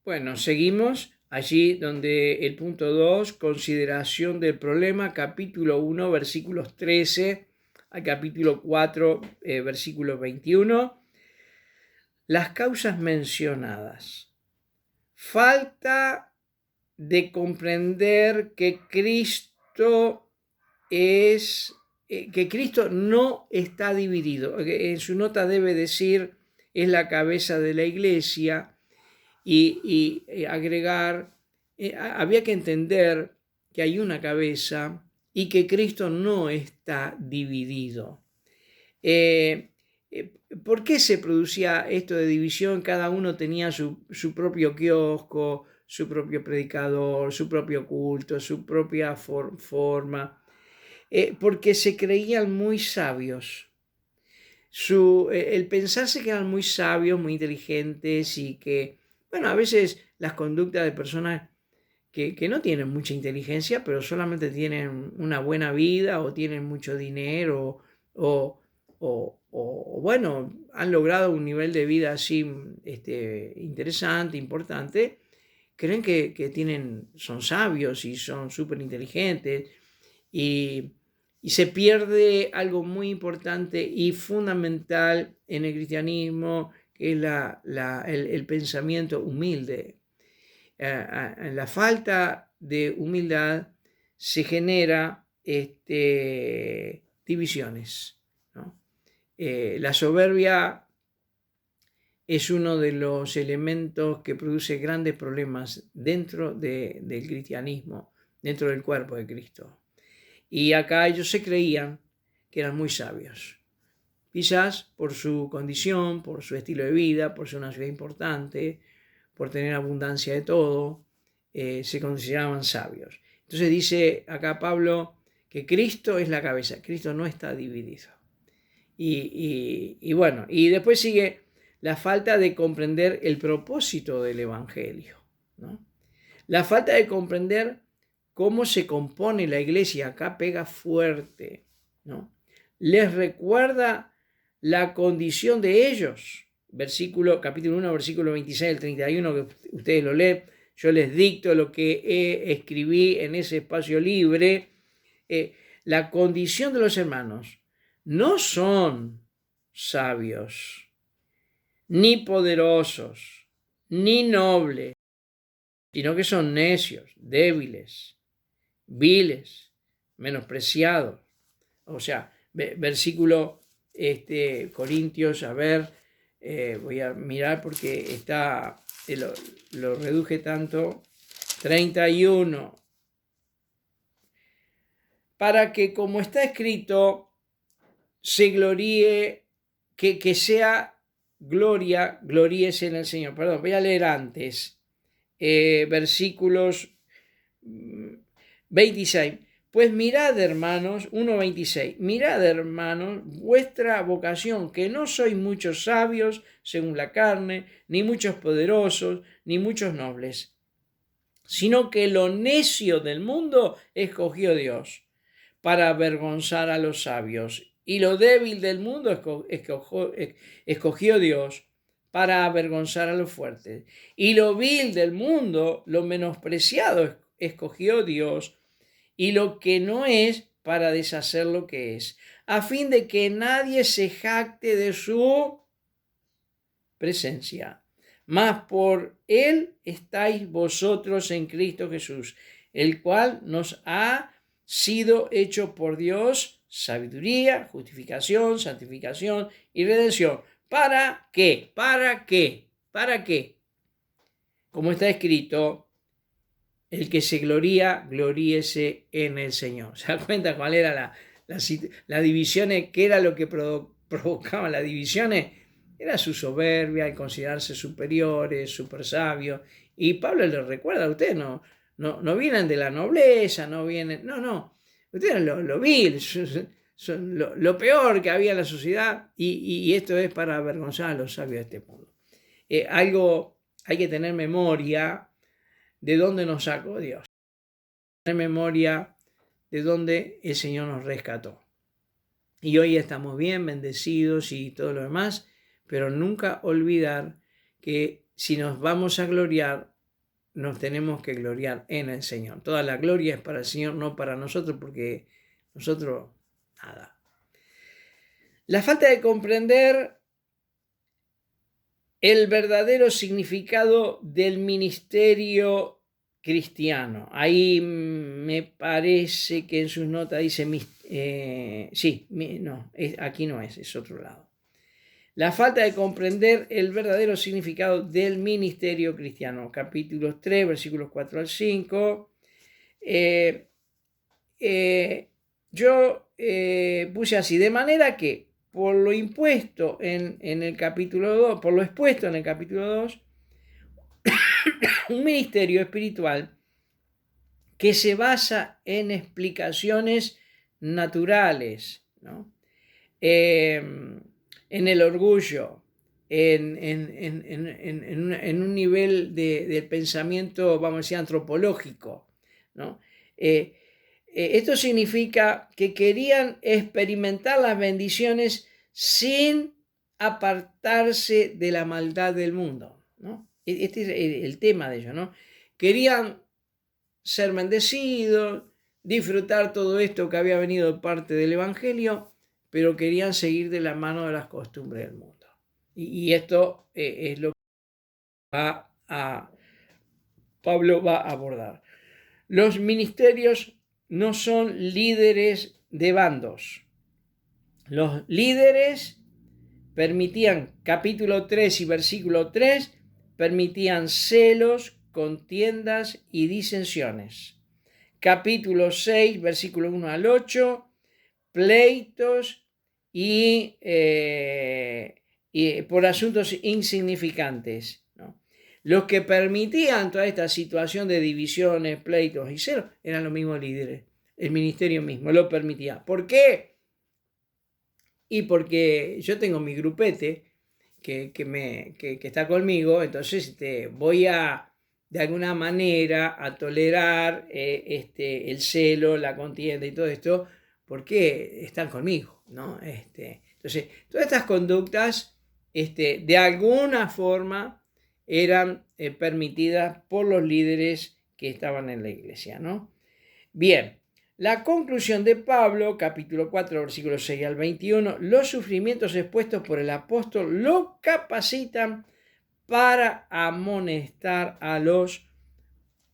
Bueno, seguimos allí donde el punto 2, consideración del problema, capítulo 1, versículos 13 al capítulo 4, versículo 21. Las causas mencionadas. Falta de comprender que Cristo que Cristo no está dividido. En su nota debe decir, es la cabeza de la iglesia, y agregar, había que entender que hay una cabeza y que Cristo no está dividido. ¿Por qué se producía esto de división? Cada uno tenía su propio kiosco, su propio predicador, su propio culto, su propia forma, porque se creían muy sabios. El pensarse que eran muy sabios, muy inteligentes y que, bueno, a veces las conductas de personas que no tienen mucha inteligencia, pero solamente tienen una buena vida o tienen mucho dinero o bueno, han logrado un nivel de vida así interesante, importante, creen que son sabios y son súper inteligentes y se pierde algo muy importante y fundamental en el cristianismo, que es el pensamiento humilde. La falta de humildad se genera divisiones, ¿no? La soberbia es uno de los elementos que produce grandes problemas dentro del cristianismo, dentro del cuerpo de Cristo. Y acá ellos se creían que eran muy sabios. Quizás por su condición, por su estilo de vida, por ser una ciudad importante, por tener abundancia de todo, se consideraban sabios. Entonces dice acá Pablo que Cristo es la cabeza, Cristo no está dividido. Y bueno, y después sigue la falta de comprender el propósito del Evangelio, ¿no? La falta de comprender cómo se compone la iglesia, acá pega fuerte, ¿no? Les recuerda la condición de ellos. Capítulo 1, versículo 26 al 31, que ustedes lo leen. Yo les dicto lo que escribí en ese espacio libre. La condición de los hermanos no son sabios, ni poderosos, ni nobles, sino que son necios, débiles, viles, menospreciados. O sea, versículo Corintios, a ver, voy a mirar porque está, lo reduje tanto, 31. Para que, como está escrito, se gloríe, que sea gloria, gloríese en el Señor. Perdón, voy a leer antes, versículos 26. Pues mirad, hermanos, 1:26, mirad, hermanos, vuestra vocación, que no sois muchos sabios según la carne, ni muchos poderosos, ni muchos nobles, sino que lo necio del mundo escogió Dios para avergonzar a los sabios, y lo débil del mundo escogió Dios para avergonzar a los fuertes, y lo vil del mundo, lo menospreciado, escogió Dios, y lo que no es, para deshacer lo que es, a fin de que nadie se jacte de su presencia. Mas por él estáis vosotros en Cristo Jesús, el cual nos ha sido hecho por Dios sabiduría, justificación, santificación y redención. ¿Para qué? ¿Para qué? ¿Para qué? Como está escrito, el que se gloría, gloríese en el Señor. ¿Se da cuenta cuál era la división? ¿Qué era lo que provocaba las divisiones? Era su soberbia, el considerarse superiores, súper sabios. Y Pablo les recuerda a ustedes, no vienen de la nobleza, no vienen, no. Ustedes lo vil, son lo peor que había en la sociedad, y esto es para avergonzar a los sabios de este mundo. Algo hay que tener memoria de dónde nos sacó Dios, tener memoria de dónde el Señor nos rescató. Y hoy estamos bien, bendecidos y todo lo demás, pero nunca olvidar que si nos vamos a gloriar, nos tenemos que gloriar en el Señor. Toda la gloria es para el Señor, no para nosotros, porque nosotros nada. La falta de comprender el verdadero significado del ministerio cristiano. Ahí me parece que en sus notas dice, aquí no es otro lado. La falta de comprender el verdadero significado del ministerio cristiano. Capítulos 3, versículos 4 al 5. Yo puse así, de manera que por lo impuesto en el capítulo 2, por lo expuesto en el capítulo 2, un ministerio espiritual que se basa en explicaciones naturales, ¿no? En el orgullo, en un nivel de pensamiento, vamos a decir, antropológico, ¿no? Esto significa que querían experimentar las bendiciones sin apartarse de la maldad del mundo, ¿no? Este es el tema de ellos, ¿no? Querían ser bendecidos, disfrutar todo esto que había venido de parte del Evangelio, pero querían seguir de la mano de las costumbres del mundo. Y esto es lo que Pablo va a abordar. Los ministerios no son líderes de bandos. Los líderes permitían, capítulo 3 y versículo 3, permitían celos, contiendas y disensiones. Capítulo 6, versículo 1 al 8, pleitos y por asuntos insignificantes, ¿no? Los que permitían toda esta situación de divisiones, pleitos y celos eran los mismos líderes. El ministerio mismo lo permitía. ¿Por qué? Y porque yo tengo mi grupete que está conmigo, entonces voy a, de alguna manera, a tolerar el celo, la contienda y todo esto, porque están conmigo, ¿no? Entonces, todas estas conductas, de alguna forma, eran permitidas por los líderes que estaban en la iglesia, ¿no? Bien, la conclusión de Pablo, capítulo 4, versículos 6 al 21, los sufrimientos expuestos por el apóstol lo capacitan para amonestar a los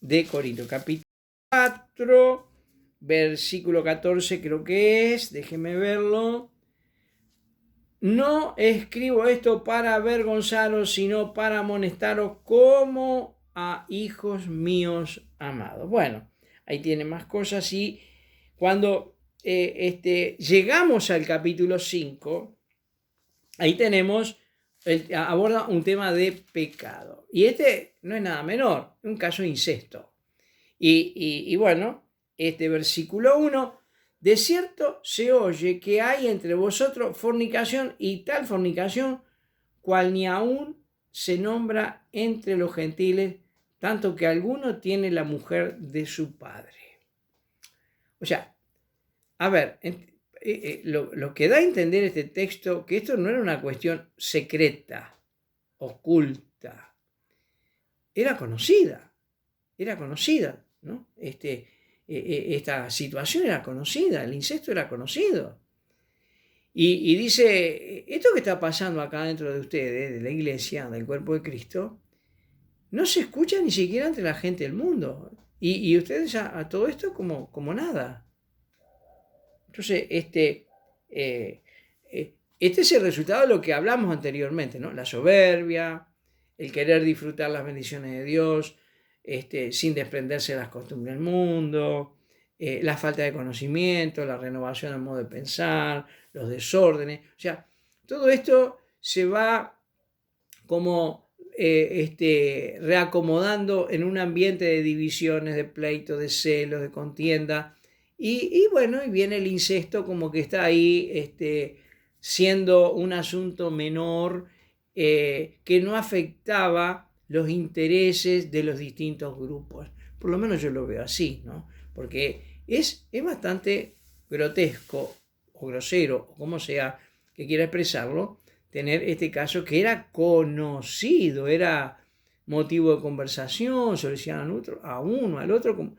de Corinto. Capítulo 4, versículo 14 creo que es, déjeme verlo. No escribo esto para avergonzaros, sino para amonestaros como a hijos míos amados. Bueno, ahí tiene más cosas y cuando llegamos al capítulo 5, ahí tenemos, aborda un tema de pecado. Y no es nada menor, es un caso de incesto. Y bueno, versículo 1, de cierto se oye que hay entre vosotros fornicación y tal fornicación cual ni aún se nombra entre los gentiles, tanto que alguno tiene la mujer de su padre. O sea, a ver, lo que da a entender este texto, que esto no era una cuestión secreta, oculta, era conocida, ¿no? Esta situación era conocida, el incesto era conocido. Y dice, esto que está pasando acá dentro de ustedes, de la iglesia, del cuerpo de Cristo, no se escucha ni siquiera entre la gente del mundo. Y ustedes a todo esto como nada. Entonces, este es el resultado de lo que hablamos anteriormente, ¿no? La soberbia, el querer disfrutar las bendiciones de Dios, sin desprenderse de las costumbres del mundo, la falta de conocimiento, la renovación del modo de pensar, los desórdenes. O sea, todo esto se va como reacomodando en un ambiente de divisiones, de pleitos, de celos, de contienda. Y bueno, y viene el incesto como que está ahí siendo un asunto menor que no afectaba los intereses de los distintos grupos. Por lo menos yo lo veo así, ¿no? Porque es bastante grotesco o grosero, o como sea que quiera expresarlo, tener este caso que era conocido, era motivo de conversación, se lo decían a uno, al otro,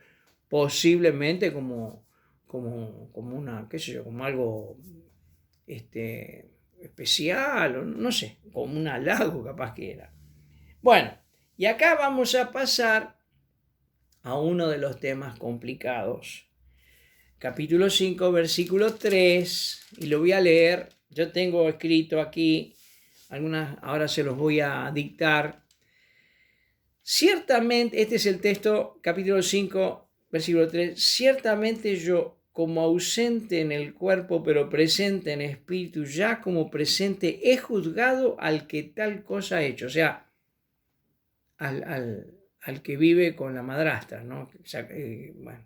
posiblemente como una, qué sé yo, como algo especial, o no sé, como un halago capaz que era. Bueno, y acá vamos a pasar a uno de los temas complicados. Capítulo 5, versículo 3, y lo voy a leer. Yo tengo escrito aquí algunas, ahora se los voy a dictar. Ciertamente, este es el texto, capítulo 5, versículo 3. Ciertamente yo, como ausente en el cuerpo, pero presente en espíritu, ya como presente, he juzgado al que tal cosa ha hecho. O sea, al que vive con la madrastra, ¿no? O sea, bueno.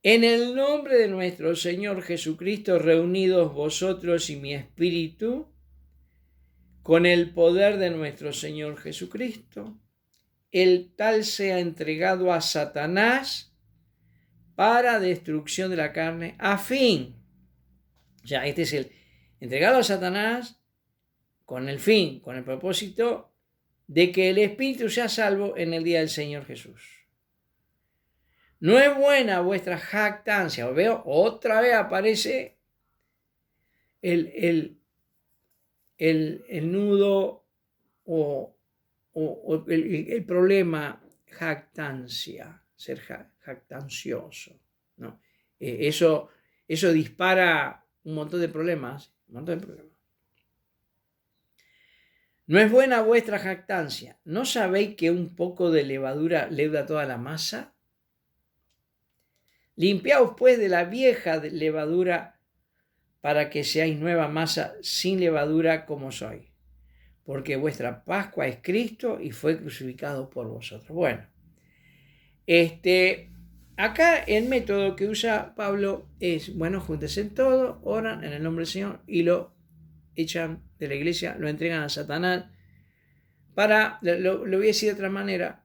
En el nombre de nuestro Señor Jesucristo, reunidos vosotros y mi espíritu, con el poder de nuestro Señor Jesucristo, el tal sea entregado a Satanás para destrucción de la carne, a fin. O sea, este es el entregado a Satanás con el fin, con el propósito de que el espíritu sea salvo en el día del Señor Jesús. No es buena vuestra jactancia. Veo, otra vez aparece el nudo o el problema jactancia, ser jactancioso, ¿no? Eso dispara un montón de problemas, No es buena vuestra jactancia. ¿No sabéis que un poco de levadura leuda toda la masa? Limpiaos pues de la vieja levadura para que seáis nueva masa sin levadura como sois, porque vuestra Pascua es Cristo y fue crucificado por vosotros. Bueno, acá el método que usa Pablo es, bueno, júntense en todo, oran en el nombre del Señor y lo echan de la iglesia, lo entregan a Satanás, lo voy a decir de otra manera,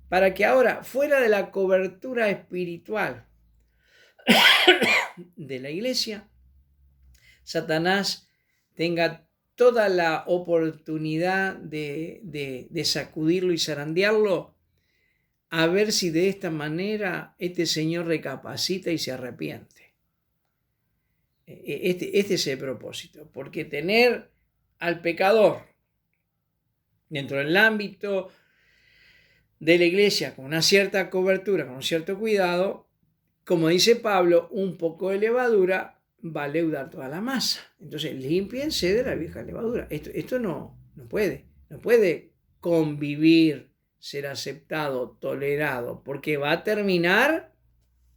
para que ahora, fuera de la cobertura espiritual de la iglesia, Satanás tenga toda la oportunidad de sacudirlo y zarandearlo, a ver si de esta manera este señor recapacita y se arrepiente. Este es el propósito, porque tener al pecador dentro del ámbito de la iglesia con una cierta cobertura, con un cierto cuidado, como dice Pablo, un poco de levadura va a leudar toda la masa. Entonces, límpiense de la vieja levadura. Esto no puede convivir, ser aceptado, tolerado, porque va a terminar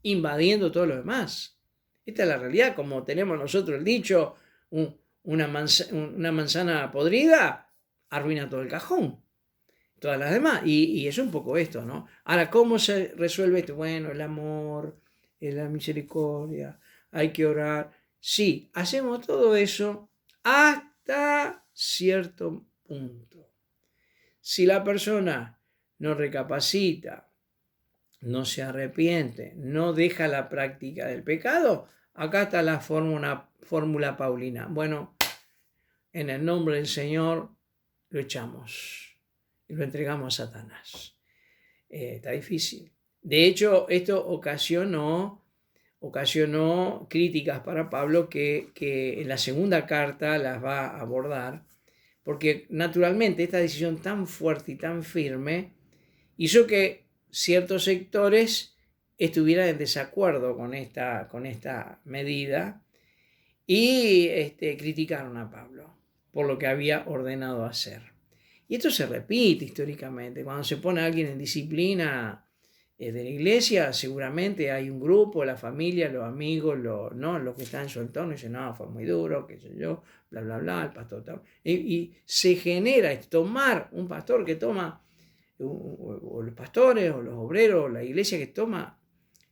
invadiendo todo lo demás. Esta es la realidad, como tenemos nosotros el dicho, una manzana podrida arruina todo el cajón, todas las demás, y es un poco esto, ¿no? Ahora, ¿cómo se resuelve esto? Bueno, el amor, la misericordia, hay que orar. Sí, hacemos todo eso hasta cierto punto. Si la persona no recapacita, no se arrepiente, no deja la práctica del pecado, acá está la fórmula paulina. Bueno, en el nombre del Señor lo echamos y lo entregamos a Satanás. Está difícil. De hecho, esto ocasionó críticas para Pablo que en la segunda carta las va a abordar, porque naturalmente esta decisión tan fuerte y tan firme hizo que ciertos sectores estuvieran en desacuerdo con esta medida y criticaron a Pablo por lo que había ordenado hacer. Y esto se repite históricamente. Cuando se pone a alguien en disciplina de la iglesia, seguramente hay un grupo, la familia, los amigos, los que están en su entorno, dicen, no, fue muy duro, qué sé yo, bla, bla, bla, el pastor. Y se genera, tomar un pastor que toma, o los pastores, o los obreros, o la iglesia que toma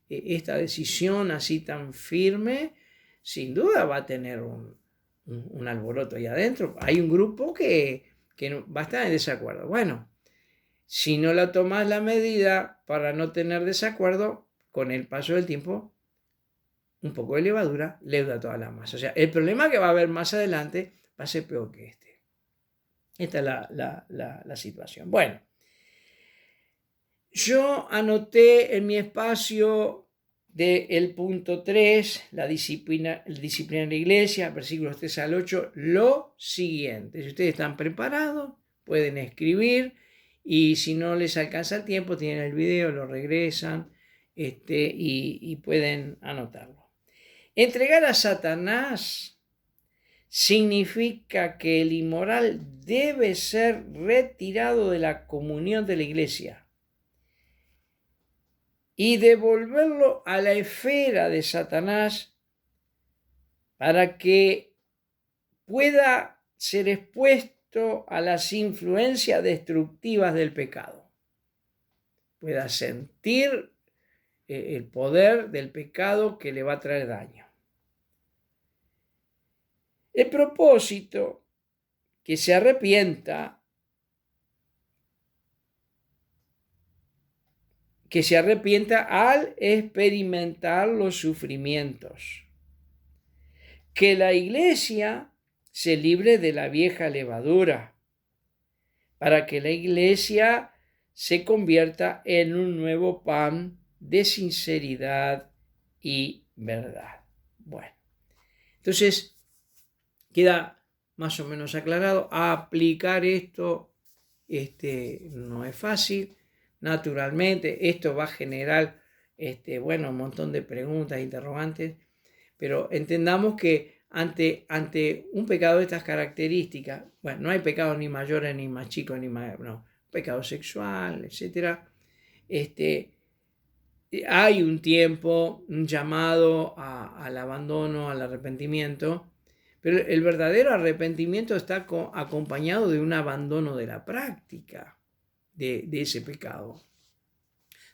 esta decisión así tan firme, sin duda va a tener un alboroto ahí adentro. Hay un grupo que va a estar en desacuerdo. Bueno, si no la tomas la medida para no tener desacuerdo, con el paso del tiempo, un poco de levadura leuda toda la masa. O sea, el problema que va a haber más adelante va a ser peor que este. Esta es la situación. Bueno, yo anoté en mi espacio del punto 3, la disciplina de la iglesia, versículos 3 al 8, lo siguiente. Si ustedes están preparados, pueden escribir, y si no les alcanza el tiempo, tienen el video, lo regresan y pueden anotarlo. Entregar a Satanás significa que el inmoral debe ser retirado de la comunión de la iglesia y devolverlo a la esfera de Satanás para que pueda ser expuesto a las influencias destructivas del pecado, pueda sentir el poder del pecado que le va a traer daño. El propósito, que se arrepienta al experimentar los sufrimientos, que la iglesia se libre de la vieja levadura, para que la iglesia se convierta en un nuevo pan de sinceridad y verdad. Bueno, entonces queda más o menos aclarado. Aplicar esto no es fácil. Naturalmente, esto va a generar un montón de preguntas, interrogantes, pero entendamos que ante un pecado de estas características, bueno, no hay pecados ni mayores ni más chicos ni más, no, pecado sexual, etcétera. Hay un tiempo, un llamado al abandono, al arrepentimiento, pero el verdadero arrepentimiento está acompañado de un abandono de la práctica de ese pecado,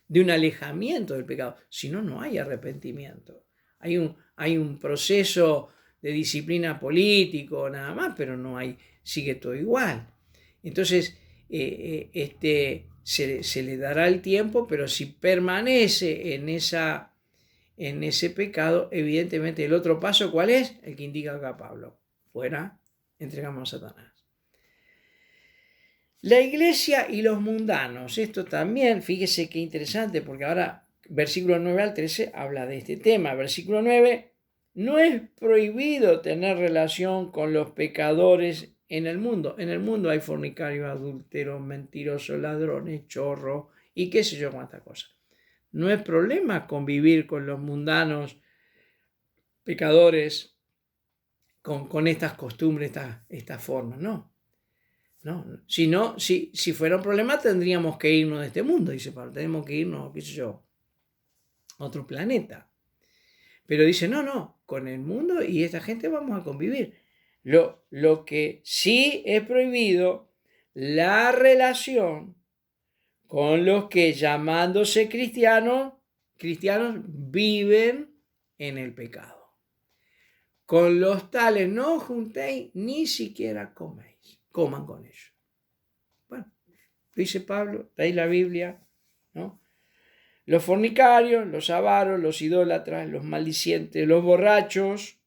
de un alejamiento del pecado. Si no, no hay arrepentimiento. Hay un proceso de disciplina político nada más, pero no hay, sigue todo igual. Entonces, se le dará el tiempo, pero si permanece en ese pecado, evidentemente el otro paso, ¿cuál es? El que indica acá Pablo. Fuera, entregamos a Satanás. La iglesia y los mundanos, esto también, fíjese qué interesante, porque ahora versículo 9 al 13 habla de este tema. Versículo 9, no es prohibido tener relación con los pecadores en el mundo. En el mundo hay fornicarios, adúlteros, mentirosos, ladrones, chorros y qué sé yo cuántas cosas. No es problema convivir con los mundanos pecadores con estas costumbres, estas formas, no. No, si fuera un problema tendríamos que irnos de este mundo, dice Pablo, tenemos que irnos, qué sé yo, a otro planeta. Pero dice, no, con el mundo y esta gente vamos a convivir. Lo que sí es prohibido, la relación con los que llamándose cristianos viven en el pecado. Con los tales no juntéis, ni siquiera coman con ellos. Bueno, dice Pablo, de ahí la Biblia, ¿no? Los fornicarios, los avaros, los idólatras, los maldicientes, los borrachos,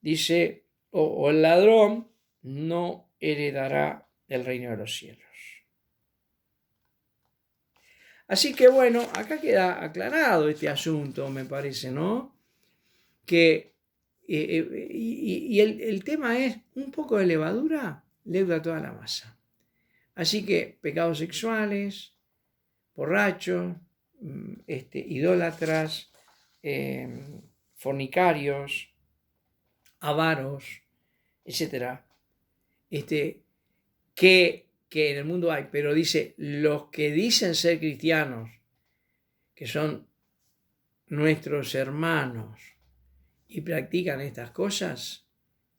dice, o el ladrón, no heredará el reino de los cielos. Así que bueno, acá queda aclarado este asunto, me parece, ¿no? Que el tema es un poco de levadura, leuda toda la masa. Así que pecados sexuales, borrachos, idólatras, fornicarios, avaros, etcétera, que en el mundo hay, pero dice, los que dicen ser cristianos, que son nuestros hermanos, y practican estas cosas,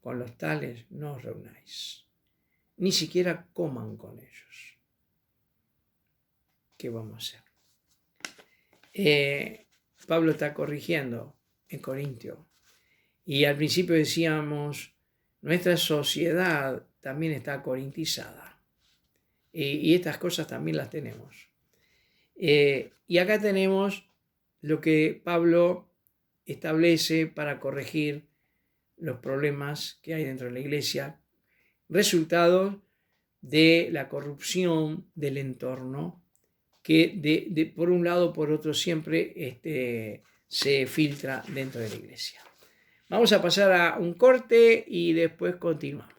con los tales no os reunáis, ni siquiera coman con ellos. ¿Qué vamos a hacer? Pablo está corrigiendo en Corintio, y al principio decíamos, nuestra sociedad también está corintizada, y estas cosas también las tenemos. Y acá tenemos lo que Pablo establece para corregir los problemas que hay dentro de la iglesia, resultados de la corrupción del entorno, que por un lado o por otro siempre se filtra dentro de la iglesia. Vamos a pasar a un corte y después continuamos.